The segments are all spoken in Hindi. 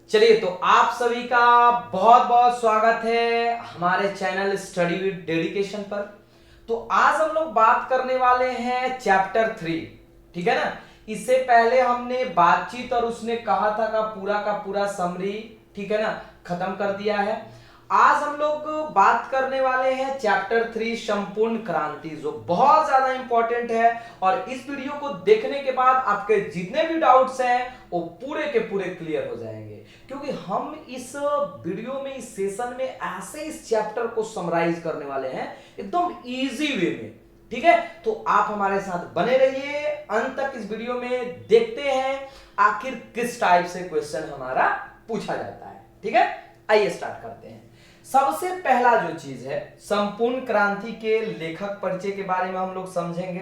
चलिए तो आप सभी का बहुत बहुत स्वागत है हमारे चैनल स्टडी विद डेडिकेशन पर। तो आज हम लोग बात करने वाले हैं चैप्टर 3, ठीक है ना। इससे पहले हमने बातचीत और उसने कहा था का पूरा समरी, ठीक है ना, खत्म कर दिया है। आज हम लोग बात करने वाले हैं चैप्टर 3 संपूर्ण क्रांति, जो बहुत ज्यादा इंपॉर्टेंट है। और इस वीडियो को देखने के बाद आपके जितने भी डाउट्स हैं वो पूरे के पूरे क्लियर हो जाएंगे, क्योंकि हम इस वीडियो में, इस सेशन में ऐसे इस चैप्टर को समराइज करने वाले हैं एकदम इजी वे में, ठीक है। तो आप हमारे साथ बने रहिए, अंत तक इस वीडियो में देखते हैं आखिर किस टाइप से क्वेश्चन हमारा पूछा जाता है, ठीक है। आइए स्टार्ट करते हैं। सबसे पहला जो चीज है, संपूर्ण क्रांति के लेखक परिचय के बारे में हम लोग समझेंगे,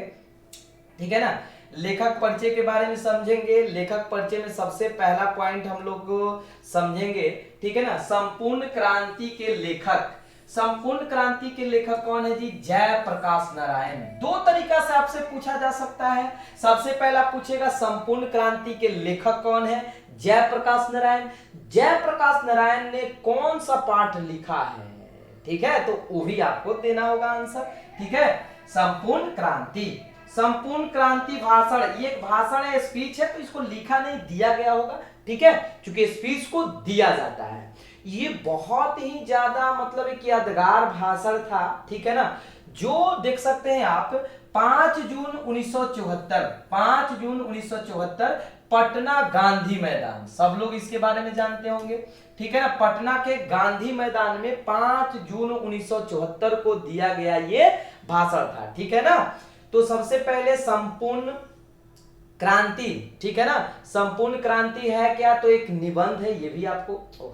ठीक है ना। लेखक परिचय के बारे में समझेंगे। लेखक परिचय में सबसे पहला पॉइंट हम लोग समझेंगे, ठीक है ना, संपूर्ण क्रांति के लेखक। संपूर्ण क्रांति के लेखक कौन है जी? जयप्रकाश नारायण। दो तरीका से आपसे पूछा जा सकता है। सबसे पहला पूछेगा संपूर्ण क्रांति के लेखक कौन है? जयप्रकाश नारायण। जयप्रकाश नारायण ने कौन सा पाठ लिखा है, ठीक है, तो वो भी आपको देना होगा आंसर, ठीक है। संपूर्ण क्रांति, संपूर्ण क्रांति भाषण, ये एक भाषण है, स्पीच है, तो इसको लिखा नहीं, दिया गया होगा, ठीक है, क्योंकि स्पीच को दिया जाता है। ये बहुत ही ज्यादा मतलब एक यादगार भाषण था, ठीक है ना, जो देख सकते हैं आप 5 जून 1974, 5 जून 1974 पटना गांधी मैदान, सब लोग इसके बारे में जानते होंगे, ठीक है ना। पटना के गांधी मैदान में 5 जून 1974 को दिया गया ये भाषण था, ठीक है ना। तो सबसे पहले संपूर्ण क्रांति, ठीक है ना, संपूर्ण क्रांति है क्या? तो एक निबंध है, ये भी आपको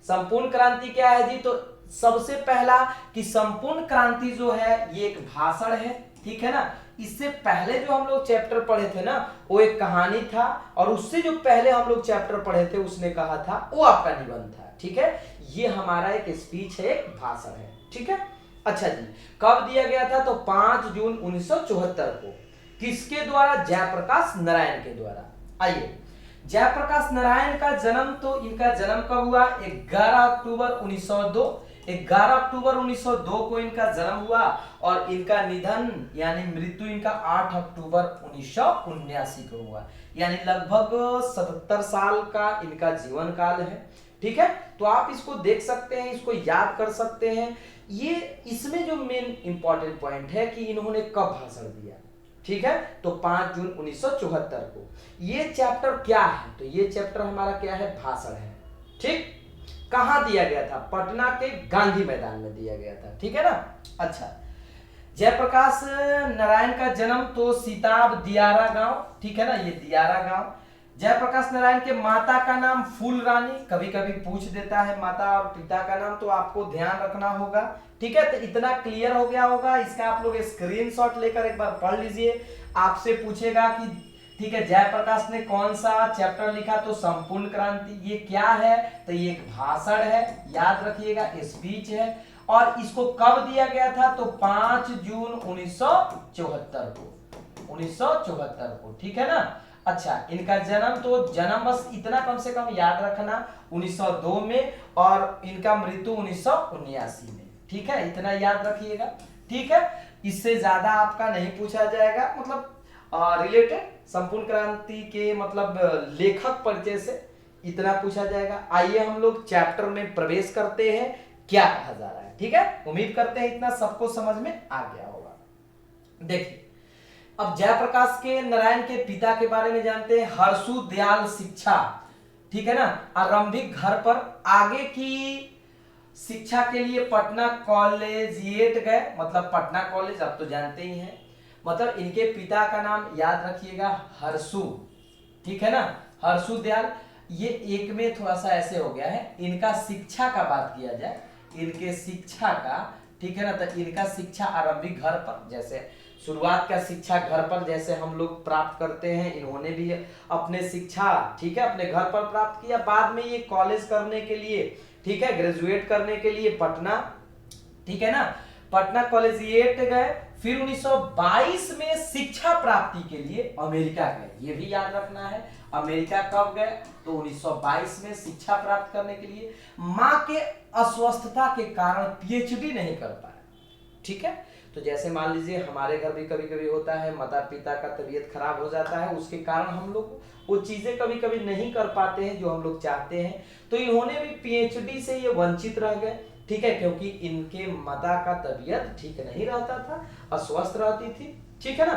संपूर्ण क्रांति क्या है जी? तो सबसे पहला कि संपूर्ण क्रांति जो है ये एक भाषण है, ठीक है ना। इससे पहले जो हम लोग चैप्टर पढ़े थे ना, वो एक कहानी था, और उससे जो पहले हम लोग चैप्टर पढ़े थे उसने कहा था वो आपका निबंध था, ठीक है। ये हमारा एक स्पीच है, एक भाषण है, ठीक है। अच्छा जी, कब दिया गया था? तो 5 जून 1974 को। किसके द्वारा? जयप्रकाश नारायण के द्वारा। आइए, जयप्रकाश नारायण का जन्म, तो इनका जन्म कब हुआ? 11 अक्टूबर 1902। 11 अक्टूबर 1902 को इनका जन्म हुआ, और इनका निधन यानी मृत्यु इनका 8 अक्टूबर 1979 को हुआ, यानी लगभग 77 साल का इनका जीवन काल है, ठीक है। तो आप इसको देख सकते हैं, इसको याद कर सकते हैं। ये इसमें जो मेन इंपॉर्टेंट पॉइंट है कि इन्होंने कब भाषण दिया, ठीक है, तो 5 जून 1974 को। ये चैप्टर क्या है? तो ये चैप्टर हमारा क्या है? भाषण है, ठीक। कहां दिया गया था? पटना के गांधी मैदान में दिया गया था, ठीक है ना। अच्छा, जयप्रकाश नारायण का जन्म तो सीताब दियारा गांव, ठीक है ना, ये दियारा गांव। जयप्रकाश नारायण के माता का नाम फूल रानी, कभी कभी पूछ देता है माता और पिता का नाम, तो आपको ध्यान रखना होगा, ठीक है। तो इतना क्लियर हो गया होगा, इसका आप लोग स्क्रीनशॉट लेकर एक बार पढ़ लीजिए। आपसे पूछेगा कि ठीक है, जयप्रकाश ने कौन सा चैप्टर लिखा? तो संपूर्ण क्रांति। ये क्या है? तो ये एक भाषण है, याद रखिएगा, स्पीच है। और इसको कब दिया गया था? तो 5 जून 1974 को, 1974 को, ठीक है ना। अच्छा, इनका जन्म, तो जन्म बस इतना कम से कम याद रखना, 1902 में, और इनका मृत्यु 1979 में, ठीक है, इतना याद रखिएगा, ठीक है। इससे ज्यादा आपका नहीं पूछा जाएगा, मतलब रिलेटेड संपूर्ण क्रांति के मतलब लेखक परिचय से इतना पूछा जाएगा। आइए हम लोग चैप्टर में प्रवेश करते हैं, क्या कहा जा रहा है, ठीक है। उम्मीद करते हैं इतना सबको समझ में आ गया होगा। देखिए, अब जयप्रकाश के नारायण के पिता के बारे में जानते हैं, हर्षु दयाल शिक्षा, ठीक है ना। आरंभिक घर पर आगे की शिक्षा के लिए पटना कॉलेजिएट गए, मतलब पटना कॉलेज आप तो जानते ही हैं। मतलब इनके पिता का नाम याद रखिएगा, हर्षु, ठीक है ना, हर्षु दयाल। ये एक में थोड़ा सा ऐसे हो गया है। इनका शिक्षा का बात किया जाए, इनके शिक्षा का, ठीक है ना, तो इनका शिक्षा आरंभिक घर पर, जैसे शुरुआत का शिक्षा घर पर जैसे हम लोग प्राप्त करते हैं, इन्होंने भी अपने शिक्षा, ठीक है, अपने घर पर प्राप्त किया। बाद में ये कॉलेज करने के लिए, ठीक है, ग्रेजुएट करने के लिए पटना, ठीक है ना, पटना कॉलेजिएट गए। फिर 1922 में शिक्षा प्राप्ति के लिए अमेरिका गए, ये भी याद रखना है, अमेरिका कब गए? तो 1922 में शिक्षा प्राप्त करने के लिए। मां के अस्वस्थता के कारण पीएचडी नहीं कर पाए। ठीक है, तो जैसे मान लीजिए हमारे घर भी कभी कभी होता है, माता पिता का तबीयत खराब हो जाता है, उसके कारण हम लोग वो चीजें कभी कभी नहीं कर पाते हैं जो हम लोग चाहते हैं। तो इन्होंने भी पीएचडी से ये वंचित रह गए। ठीक है, क्योंकि इनके माता का तबीयत ठीक नहीं रहता था, अस्वस्थ रहती थी। ठीक है ना,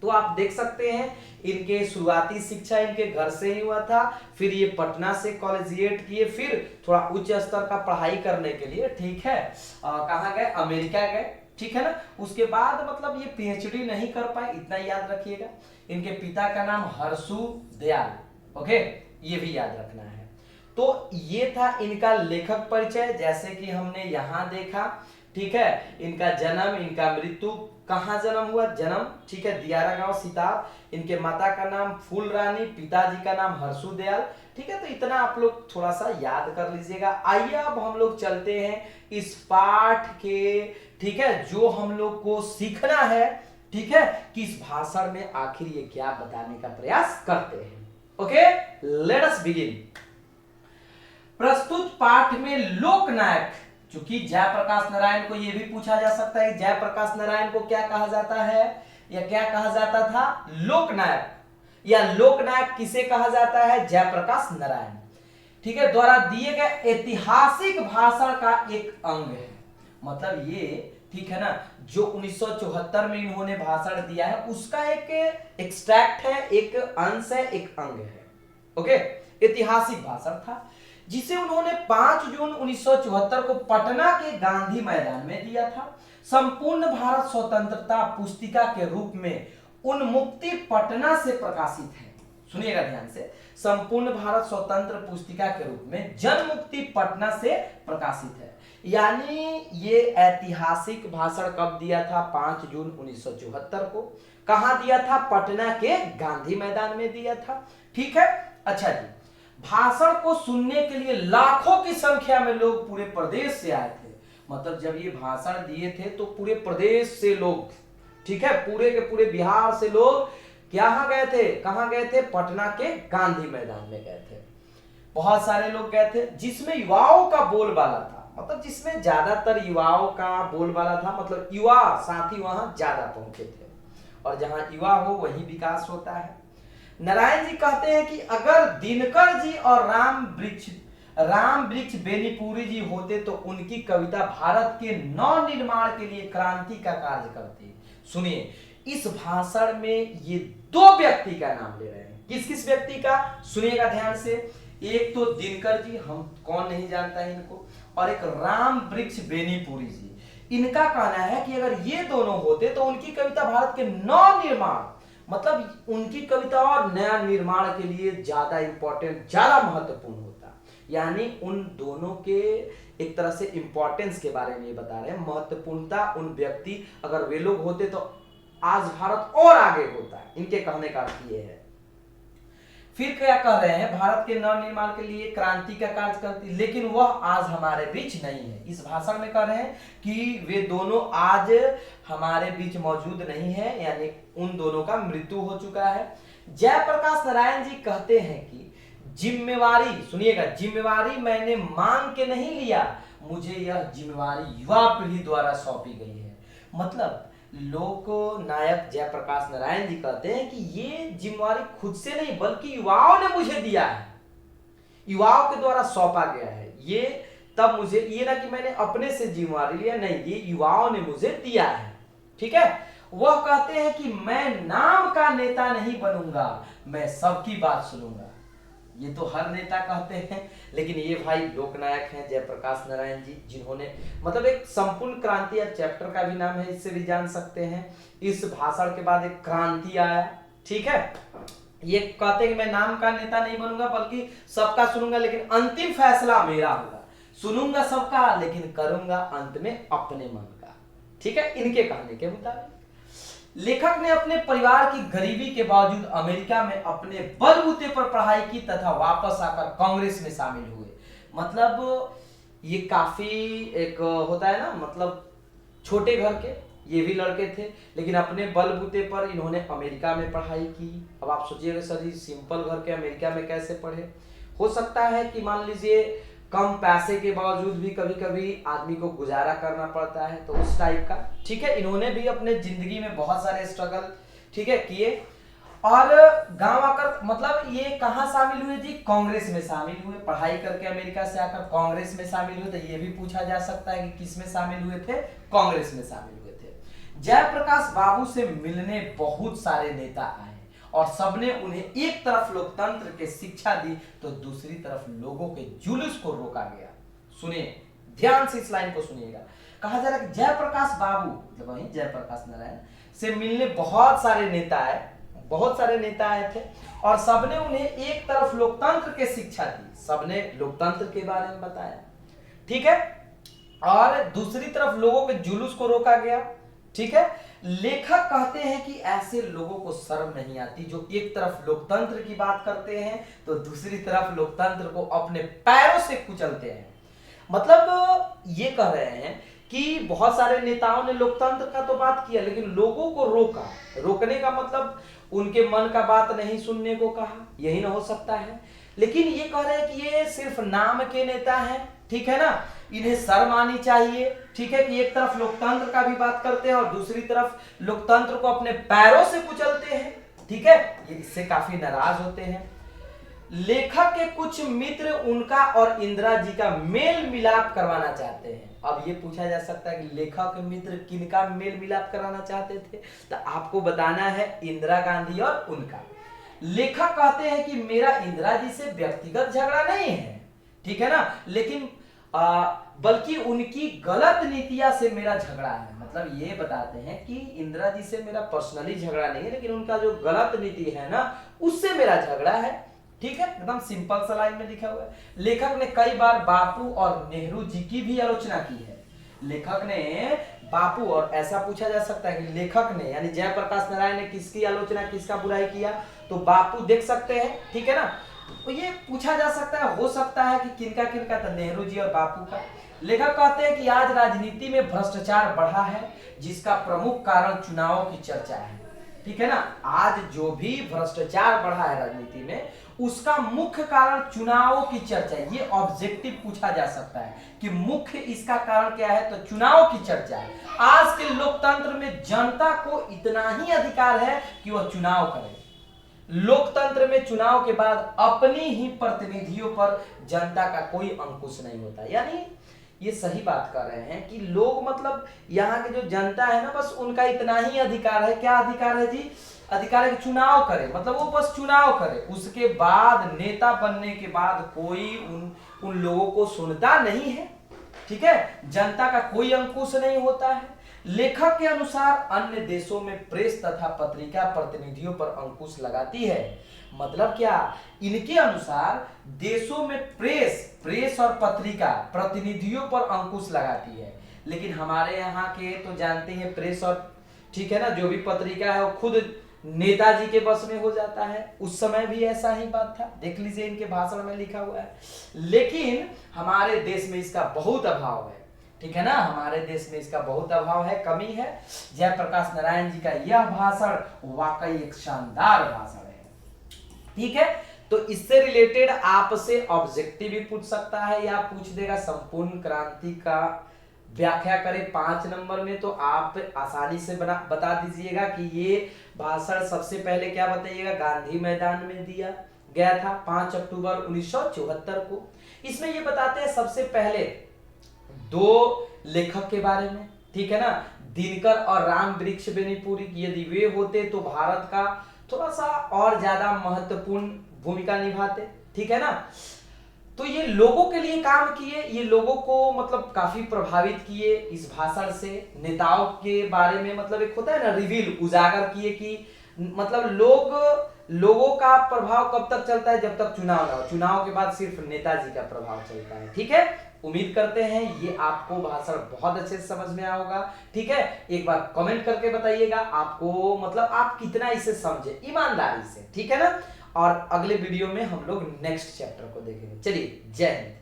तो आप देख सकते हैं इनके शुरुआती शिक्षा इनके घर से ही हुआ था। फिर ये पटना से कॉलेजिएट किए, फिर थोड़ा उच्च स्तर का पढ़ाई करने के लिए, ठीक है, कहाँ गए? अमेरिका गए। ठीक है ना, उसके बाद मतलब ये पीएचडी नहीं कर पाए, इतना याद रखिएगा। इनके पिता का नाम हर्षु दयाल। ओके, ये भी याद रखना है। तो ये था इनका लेखक परिचय, जैसे कि हमने यहां देखा। ठीक है, इनका जन्म, इनका मृत्यु, कहां जन्म हुआ, जन्म, ठीक है, दियारा गांव सिताब। इनके माता का नाम फूल रानी, पिताजी का नाम हर्षु दयाल। ठीक है, तो इतना आप लोग थोड़ा सा याद कर लीजिएगा। आइए अब हम लोग चलते हैं इस पाठ के, ठीक है, जो हम लोग को सीखना है, ठीक है, कि इस भाषण में आखिर ये क्या बताने का प्रयास करते हैं। Okay, let us begin. प्रस्तुत पाठ में लोकनायक, चूंकि जयप्रकाश नारायण को यह भी पूछा जा सकता है, जयप्रकाश नारायण को क्या कहा जाता है या क्या कहा जाता था? लोकनायक, या लोकनायक किसे कहा जाता है? जयप्रकाश नारायण, ठीक है, द्वारा दिए गए ऐतिहासिक भाषण का एक अंग है। मतलब ये, ठीक है ना, जो 1974 में इन्होंने भाषण दिया है उसका एक एक्सट्रैक्ट है, एक अंश है, एक अंग है। ओके, ऐतिहासिक भाषण था जिसे उन्होंने 5 जून 1974 को पटना के गांधी मैदान में दिया था। संपूर्ण भारत स्वतंत्रता पुस्तिका के रूप में उन्मुक्ति पटना से प्रकाशित है। सुनिएगा ध्यान से, संपूर्ण भारत स्वतंत्र पुस्तिका के रूप में जनमुक्ति पटना से प्रकाशित है। यानी ये ऐतिहासिक भाषण कब दिया था? 5 जून 1974 को। कहां दिया था? पटना के गांधी मैदान में दिया था। ठीक है, अच्छा जी, भाषण को सुनने के लिए लाखों की संख्या में लोग पूरे प्रदेश से आए थे। मतलब जब ये भाषण दिए थे तो पूरे प्रदेश से लोग, ठीक है, पूरे के पूरे बिहार से लोग कहां गए थे? कहां गए थे? पटना के गांधी मैदान में गए थे। बहुत सारे लोग गए थे, जिसमें युवाओं का बोलबाला था। मतलब जिसमें ज्यादातर युवाओं का बोलबाला था, मतलब युवा साथी वहां ज्यादा पहुंचे थे, और जहां युवा हो वहीं विकास होता है। नारायण जी कहते हैं कि अगर दिनकर जी और राम वृक्ष बेनीपुरी जी होते तो उनकी कविता भारत के नव निर्माण के लिए क्रांति का कार्य करती। सुनिए, इस भाषण में ये 2 व्यक्ति का नाम ले रहे हैं। किस किस व्यक्ति का? सुनिएगा ध्यान से। एक तो दिनकर जी, हम कौन नहीं जानता है इनको, और एक राम वृक्ष बेनीपुरी जी। इनका कहना है कि अगर ये दोनों होते तो उनकी कविता भारत के नव निर्माण, मतलब उनकी कविता और नया निर्माण के लिए ज्यादा इंपॉर्टेंट, ज्यादा महत्वपूर्ण होता। यानी उन दोनों के एक तरह से इंपॉर्टेंस के बारे में ये बता रहे हैं, महत्वपूर्णता। उन व्यक्ति अगर वे लोग होते तो आज भारत और आगे होता है। इनके कहने का अर्थ ये है। फिर क्या कह रहे हैं? भारत के नव निर्माण के लिए क्रांति का कार्य करती, लेकिन वह आज हमारे बीच नहीं है। इस भाषण में कह रहे हैं कि वे दोनों आज हमारे बीच मौजूद नहीं है, यानी उन दोनों का मृत्यु हो चुका है। जयप्रकाश नारायण जी कहते हैं कि जिम्मेवारी, सुनिएगा, जिम्मेवारी मैंने मांग के नहीं लिया, मुझे यह जिम्मेवारी युवा पीढ़ी द्वारा सौंपी गई है। मतलब लोक नायक जयप्रकाश नारायण जी कहते हैं कि ये जिम्मेवारी खुद से नहीं बल्कि युवाओं ने मुझे दिया है, युवाओं के द्वारा सौंपा गया है। ये तब मुझे, ये ना कि मैंने अपने से जिम्मेवारी लिया, नहीं, ये युवाओं ने मुझे दिया है। ठीक है, वह कहते हैं कि मैं नाम का नेता नहीं बनूंगा, मैं सबकी बात सुनूंगा। ये तो हर नेता कहते हैं, लेकिन ये भाई लोकनायक हैं जयप्रकाश नारायण जी, जिन्होंने मतलब एक संपूर्ण क्रांति या चैप्टर का भी नाम है, इससे भी जान सकते हैं। इस भाषण के बाद एक क्रांति आया। ठीक है, ये कहते हैं कि मैं नाम का नेता नहीं बनूंगा बल्कि सबका सुनूंगा, लेकिन अंतिम फैसला मेरा होगा। सुनूंगा सबका, लेकिन करूंगा अंत में अपने मन का। ठीक है, इनके कहने के मुताबिक लेखक ने अपने परिवार की गरीबी के बावजूद अमेरिका में अपने बलबूते पर पढ़ाई की तथा वापस आकर कांग्रेस में शामिल हुए। मतलब ये काफी एक होता है ना, मतलब छोटे घर के, ये भी लड़के थे, लेकिन अपने बलबूते पर इन्होंने अमेरिका में पढ़ाई की। अब आप सोचिएगा सर, सिंपल घर के अमेरिका में कैसे पढ़े? हो सकता है कि मान लीजिए कम पैसे के बावजूद भी कभी कभी आदमी को गुजारा करना पड़ता है, तो उस टाइप का। ठीक है, इन्होंने भी अपने जिंदगी में बहुत सारे स्ट्रगल, ठीक है, किए और गांव आकर, मतलब ये कहां शामिल हुए जी? कांग्रेस में शामिल हुए। पढ़ाई करके अमेरिका से आकर कांग्रेस में शामिल हुए। तो ये भी पूछा जा सकता है कि किस में शामिल हुए थे? कांग्रेस में शामिल हुए थे। जयप्रकाश बाबू से मिलने बहुत सारे नेता आए और सबने उन्हें एक तरफ लोकतंत्र की शिक्षा दी तो दूसरी तरफ लोगों के जुलूस को रोका गया। सुनिए, ध्यान से इस लाइन को सुनिएगा। कहा जा रहा है कि जयप्रकाश बाबू, मतलब वही जयप्रकाश नारायण से मिलने बहुत सारे नेता आए, बहुत सारे नेता आए थे और सबने उन्हें एक तरफ लोकतंत्र की शिक्षा दी, सबने लोकतंत्र के बारे में बताया, ठीक है, और दूसरी तरफ लोगों के जुलूस को रोका गया। ठीक है, लेखक कहते हैं कि ऐसे लोगों को शर्म नहीं आती जो एक तरफ लोकतंत्र की बात करते हैं तो दूसरी तरफ लोकतंत्र को अपने पैरों से कुचलते हैं। मतलब ये कह रहे हैं कि बहुत सारे नेताओं ने लोकतंत्र का तो बात किया, लेकिन लोगों को रोका। रोकने का मतलब उनके मन का बात नहीं सुनने को कहा, यही ना हो सकता है। लेकिन ये कह रहे हैं कि ये सिर्फ नाम के नेता हैं, ठीक है ना, इन्हें शर्म आनी चाहिए। ठीक है, कि एक तरफ लोकतंत्र का भी बात करते हैं और दूसरी तरफ लोकतंत्र को अपने पैरों से कुचलते हैं। ठीक है, ये इससे काफी नाराज होते हैं। लेखक के कुछ मित्र उनका और इंदिरा जी का मेल मिलाप करवाना चाहते हैं। अब ये पूछा जा सकता है कि लेखक के मित्र किनका मेल मिलाप कराना चाहते थे? तो आपको बताना है इंदिरा गांधी और उनका। लेखक कहते हैं कि मेरा इंदिरा जी से व्यक्तिगत झगड़ा नहीं है, ठीक है ना, लेकिन बल्कि उनकी गलत नीतियां से मेरा झगड़ा है। मतलब ये बताते हैं कि इंदिरा जी से मेरा पर्सनली झगड़ा नहीं है, लेकिन उनका जो गलत नीति है ना, उससे मेरा झगड़ा है। ठीक है, एकदम सिंपल सा लाइन में लिखा हुआ है। लेखक ने कई बार बापू और नेहरू जी की भी आलोचना की है। लेखक ने बापू, और ऐसा पूछा जा सकता है कि लेखक ने यानी जयप्रकाश नारायण ने किसकी आलोचना, किसका बुराई किया? तो बापू देख सकते हैं, ठीक है ना। तो ये पूछा जा सकता है, हो सकता है कि किनका किनका, तो नेहरू जी और बापू का। लेखक कहते हैं कि आज राजनीति में भ्रष्टाचार बढ़ा है जिसका प्रमुख कारण चुनावों की चर्चा है। ठीक है ना, आज जो भी भ्रष्टाचार बढ़ा है राजनीति में उसका मुख्य कारण चुनावों की चर्चा है। ये ऑब्जेक्टिव पूछा जा सकता है कि मुख्य इसका कारण क्या है, तो चुनाव की चर्चा है। आज के लोकतंत्र में जनता को इतना ही अधिकार है कि वह चुनाव करे। लोकतंत्र में चुनाव के बाद अपनी ही प्रतिनिधियों पर जनता का कोई अंकुश नहीं होता। यानी ये सही बात कर रहे हैं कि लोग, मतलब यहाँ की जो जनता है ना, बस उनका इतना ही अधिकार है। क्या अधिकार है जी? अधिकार है कि चुनाव करे, मतलब वो बस चुनाव करे, उसके बाद नेता बनने के बाद कोई उन लोगों को सुनता नहीं है। ठीक है, जनता का कोई अंकुश नहीं होता है। लेखक के अनुसार अन्य देशों में प्रेस तथा पत्रिका प्रतिनिधियों पर अंकुश लगाती है। मतलब क्या? इनके अनुसार देशों में प्रेस और पत्रिका प्रतिनिधियों पर अंकुश लगाती है, लेकिन हमारे यहाँ के तो जानते हैं प्रेस और, ठीक है ना, जो भी पत्रिका है वो खुद नेताजी के बस में हो जाता है। उस समय भी ऐसा ही बात था, देख लीजिए इनके भाषण में लिखा हुआ है। लेकिन हमारे देश में इसका बहुत अभाव है। ठीक है ना, हमारे देश में इसका बहुत अभाव है, कमी है। जयप्रकाश नारायण जी का यह भाषण वाकई एक शानदार भाषण है। ठीक है, तो इससे रिलेटेड आपसे ऑब्जेक्टिव भी पूछ सकता है या पूछ देगा संपूर्ण क्रांति का व्याख्या करें 5 नंबर में, तो आप आसानी से बता दीजिएगा कि ये भाषण सबसे पहले क्या बताइएगा, गांधी मैदान में दिया गया था 5 अक्टूबर 1974 को। इसमें ये बताते हैं सबसे पहले 2 लेखक के बारे में, ठीक है ना, दिनकर और राम वृक्ष बेनीपुरी। यदि वे होते तो भारत का थोड़ा सा और ज्यादा महत्वपूर्ण भूमिका निभाते। ठीक है ना, तो ये लोगों के लिए काम किए, ये लोगों को मतलब काफी प्रभावित किए इस भाषण से। नेताओं के बारे में मतलब एक होता है ना रिवील, उजागर किए कि मतलब लोगों का प्रभाव कब तक चलता है, जब तक चुनाव ना हो। चुनाव के बाद सिर्फ नेताजी का प्रभाव चलता है। ठीक है, उम्मीद करते हैं ये आपको भाषण बहुत अच्छे से समझ में आया होगा। ठीक है, एक बार कमेंट करके बताइएगा आपको मतलब आप कितना इसे समझे ईमानदारी से। ठीक है ना, और अगले वीडियो में हम लोग नेक्स्ट चैप्टर को देखेंगे। चलिए, जय हिंद।